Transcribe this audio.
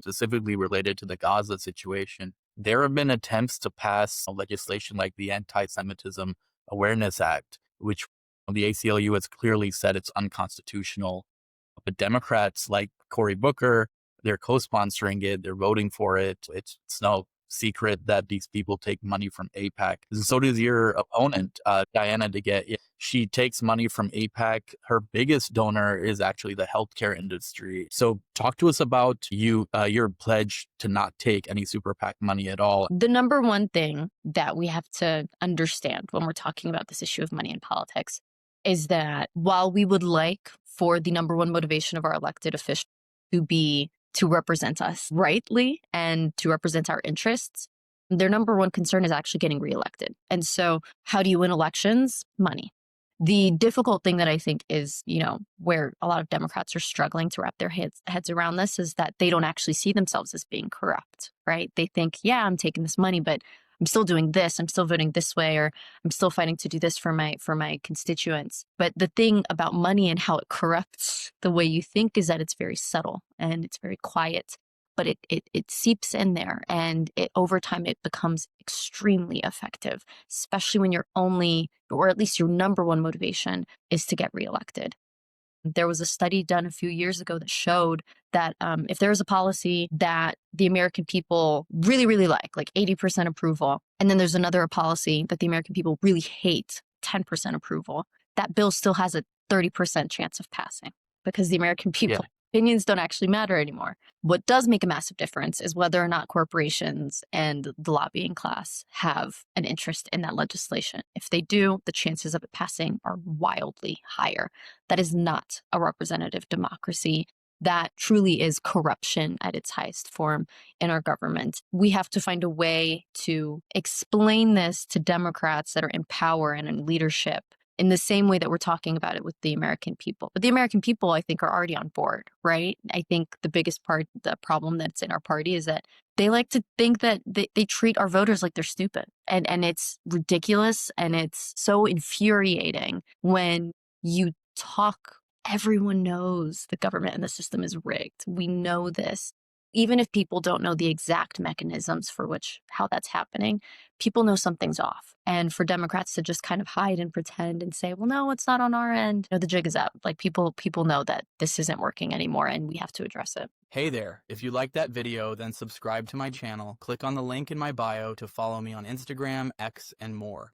specifically related to the Gaza situation. There have been attempts to pass legislation like the Anti-Semitism Awareness Act, which the ACLU has clearly said it's unconstitutional. But Democrats like Cory Booker, they're co-sponsoring it. They're voting for it. It's no secret that these people take money from AIPAC. So does your opponent, Diana Degette. She takes money from AIPAC. Her biggest donor is actually the healthcare industry. So talk to us about your pledge to not take any super PAC money at all. The number one thing that we have to understand when we're talking about this issue of money in politics is that while we would like for the number one motivation of our elected officials to be to represent us rightly and to represent our interests, their number one concern is actually getting reelected. And so how do you win elections? Money. The difficult thing that I think is, where a lot of Democrats are struggling to wrap their heads around this is that they don't actually see themselves as being corrupt, right? They think, yeah, I'm taking this money, but I'm still doing this. I'm still voting this way, or I'm still fighting to do this for my constituents. But the thing about money and how it corrupts the way you think is that it's very subtle and it's very quiet, but it seeps in there, and over time it becomes extremely effective, especially when your only, or at least your number one motivation is to get reelected. There was a study done a few years ago that showed that if there is a policy that the American people really, really like 80% approval, and then there's another policy that the American people really hate, 10% approval, that bill still has a 30% chance of passing because the American people opinions don't actually matter anymore. What does make a massive difference is whether or not corporations and the lobbying class have an interest in that legislation. If they do, the chances of it passing are wildly higher. That is not a representative democracy. That truly is corruption at its highest form in our government. We have to find a way to explain this to Democrats that are in power and in leadership in the same way that we're talking about it with the American people. But the American people, I think, are already on board, right? I think the biggest part, the problem that's in our party is that they like to think that they treat our voters like they're stupid. And it's ridiculous, and it's so infuriating when you talk. Everyone knows the government and the system is rigged. We know this. Even if people don't know the exact mechanisms for how that's happening, people know something's off. And for Democrats to just kind of hide and pretend and say, well, no, it's not on our end. The jig is up. People know that this isn't working anymore, and we have to address it. Hey there. If you liked that video, then subscribe to my channel. Click on the link in my bio to follow me on Instagram, X, and more.